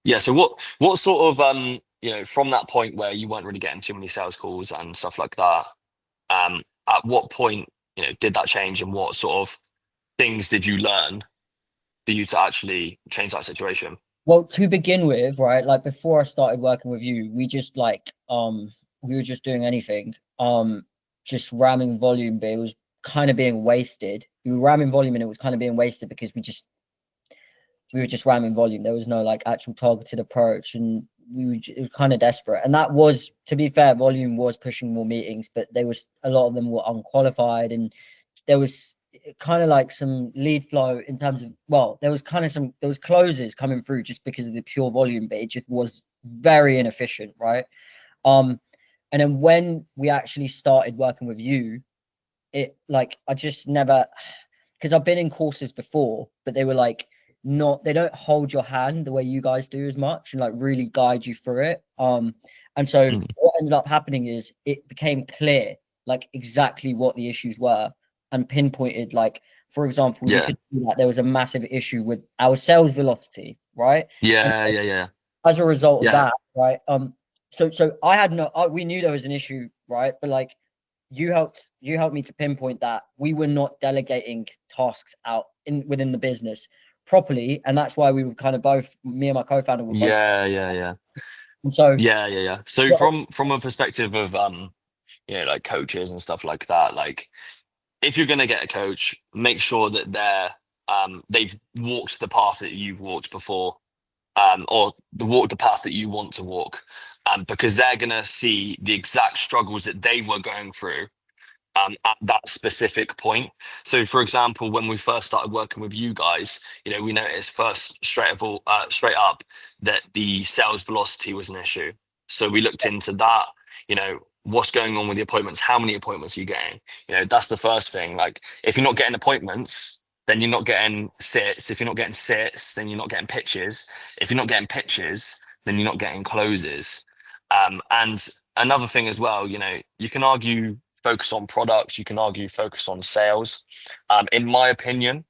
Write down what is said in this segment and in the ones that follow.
Yeah. So what sort of from that point where you weren't really getting too many sales calls and stuff like that, at what point, did that change and what sort of things did you learn for you to actually change that situation? Well, to begin with, right, like before I started working with you, we just like we were just doing anything, just ramming volume, but it was kind of being wasted. We were ramming volume and it was kind of being wasted because we were just ramming volume. There was no like actual targeted approach, and it was kind of desperate. And that was, to be fair, volume was pushing more meetings, but there was a lot of them were unqualified, and there was kind of like some lead flow in terms of, well, there was kind of there was closes coming through just because of the pure volume, but it just was very inefficient, right? Um, and then when we actually started working with you, it like I just never, because I've been in courses before, but they were like not, they don't hold your hand the way you guys do as much and like really guide you through it. And so Mm. what ended up happening is it became clear like exactly what the issues were and pinpointed, like for example, you Yeah. could see that there was a massive issue with our sales velocity, right? And Yeah. Yeah. Yeah. as a result of Yeah. that, right? So I had no, we knew there was an issue, right? But like you helped me to pinpoint that we were not delegating tasks out in within the business properly, and that's why we were kind of both, me and my co-founder were both. Yeah. Yeah. Yeah. And so Yeah. Yeah. Yeah. So yeah, from a perspective of like coaches and stuff like that, like if you're gonna get a coach, make sure that they've walked the path that you've walked before, or walk the path that you want to walk, because they're gonna see the exact struggles that they were going through at that specific point. So, for example, when we first started working with you guys, we noticed first straight up that the sales velocity was an issue. So we looked into that. What's going on with the appointments? How many appointments are you getting? That's the first thing. Like, if you're not getting appointments, then you're not getting sits. If you're not getting sits, then you're not getting pitches. If you're not getting pitches, then you're not getting closes. And another thing as well, you can argue focus on products, you can argue focus on sales. In my opinion,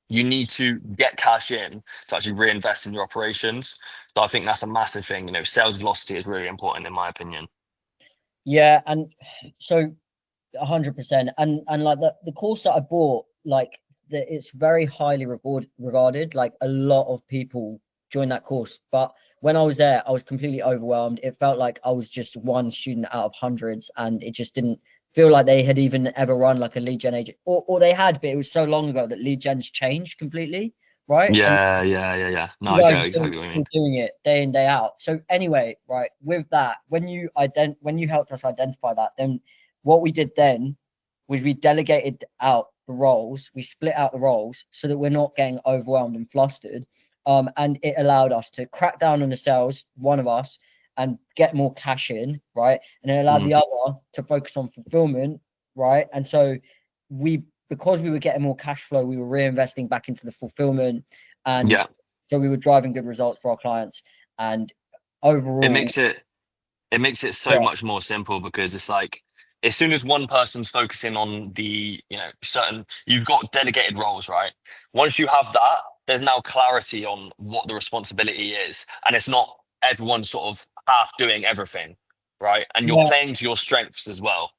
you need to get cash in to actually reinvest in your operations. So I think that's a massive thing. Sales velocity is really important in my opinion. yeah, and so 100%, and like the course that I bought, like it's very highly regarded. Like a lot of people join that course, but when I was there, I was completely overwhelmed. It felt like I was just one student out of hundreds, and it just didn't feel like they had even ever run like a lead gen agent, or they had, but it was so long ago that lead gen's changed completely, right? And Yeah, yeah, yeah, yeah. No, you I guys get are exactly what you mean. still doing it day in day out. So anyway, right, with that, when you helped us identify that, then what we did then was we delegated out the roles, we split out the roles so that we're not getting overwhelmed and flustered. And it allowed us to crack down on the sales, one of us, and get more cash in, right? And it allowed Mm. the other to focus on fulfillment, right? And so because we were getting more cash flow, we were reinvesting back into the fulfillment, and Yeah, so we were driving good results for our clients. And it overall, makes it it makes it so yeah, much more simple because it's like as soon as one person's focusing on the certain, you've got delegated roles, right? Once you have that, there's now clarity on what the responsibility is, and it's not everyone sort of half doing everything, right? And you're yeah. playing to your strengths as well.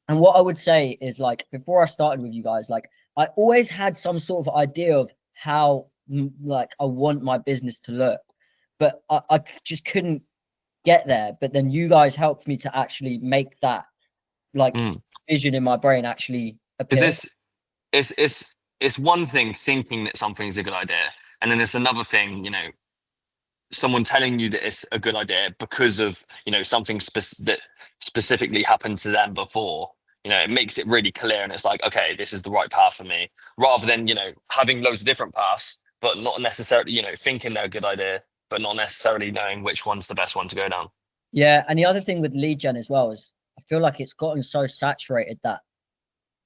And what I would say is, like, before I started with you guys, like I always had some sort of idea of how like I want my business to look, but I just couldn't get there. But then you guys helped me to actually make that like Mm. vision in my brain actually Because appear. it's one thing thinking that something's a good idea, and then it's another thing, someone telling you that it's a good idea because of something that specifically happened to them before. It makes it really clear, and it's like, okay, this is the right path for me, rather than having loads of different paths but not necessarily thinking they're a good idea but not necessarily knowing which one's the best one to go down. Yeah, and the other thing with lead gen as well is I feel like it's gotten so saturated that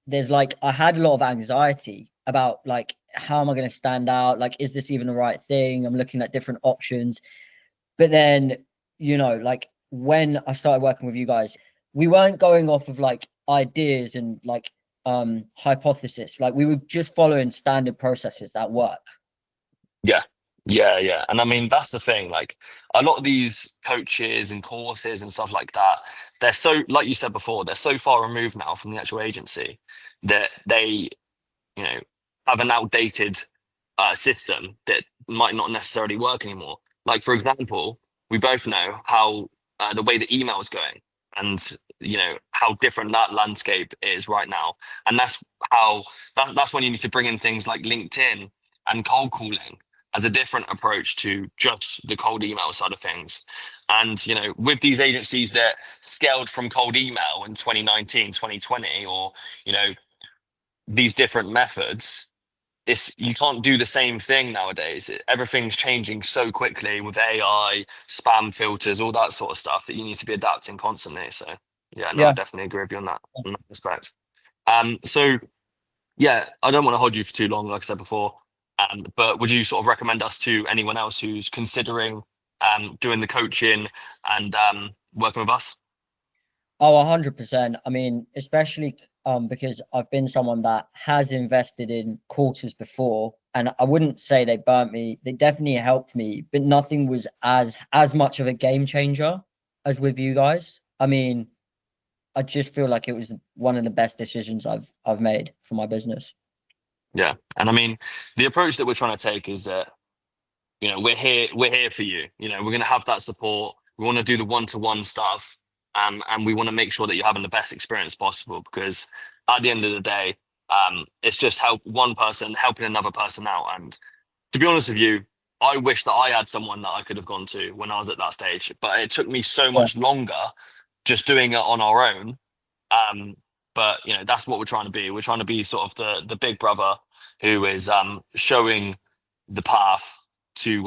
there's like I had a lot of anxiety about like how am I going to stand out? Like, is this even the right thing? I'm looking at different options. But then, like when I started working with you guys, we weren't going off of like ideas and like hypothesis. Like we were just following standard processes that work. Yeah, Yeah, yeah. And I mean, that's the thing. Like a lot of these coaches and courses and stuff like that, they're so, like you said before, they're so far removed now from the actual agency that they, you know, have an outdated system that might not necessarily work anymore. Like, for example, we both know how the way the email is going and, how different that landscape is right now. And how, that's when you need to bring in things like LinkedIn and cold calling as a different approach to just the cold email side of things. And, with these agencies that scaled from cold email in 2019, 2020, or, you know, these different methods, you can't do the same thing nowadays. Everything's changing so quickly with AI, spam filters, all that sort of stuff that you need to be adapting constantly. So yeah, no, I Yeah. definitely agree with you on that aspect. So yeah, I don't want to hold you for too long, like I said before. But would you sort of recommend us to anyone else who's considering doing the coaching and working with us? Oh, 100%. I mean, especially because I've been someone that has invested in courses before, and I wouldn't say they burnt me. They definitely helped me, but nothing was as much of a game changer as with you guys. I mean, I just feel like it was one of the best decisions I've made for my business. Yeah, and I mean, the approach that we're trying to take is that we're here for you. We're going to have that support. We want to do the one-to-one stuff, and we want to make sure that you're having the best experience possible, because at the end of the day, it's just help one person helping another person out. And to be honest with you, I wish that I had someone that I could have gone to when I was at that stage, but it took me so Yeah. much longer just doing it on our own. um, but that's what we're trying to be. We're trying to be sort of the big brother who is showing the path to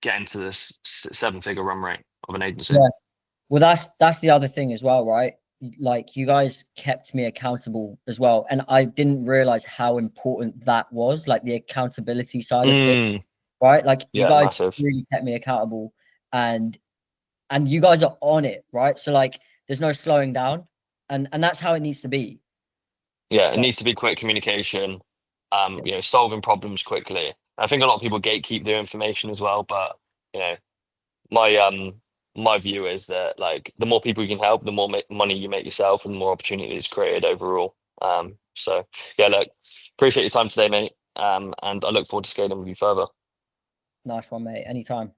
get into this seven-figure run rate of an agency. Yeah. Well, that's the other thing as well, right? Like you guys kept me accountable as well, and I didn't realize how important that was, like the accountability side of things, Mm, right? Like you yeah, guys massive. really kept me accountable, and you guys are on it, right? So like there's no slowing down, and that's how it needs to be. Yeah, it So needs to be quick communication. yeah, Solving problems quickly. I think a lot of people gatekeep their information as well, but you know, my my view is that like the more people you can help, the more money you make yourself, and the more opportunities created overall. So yeah, look, appreciate your time today, mate. And I look forward to scaling with you further. nice one, mate. Anytime.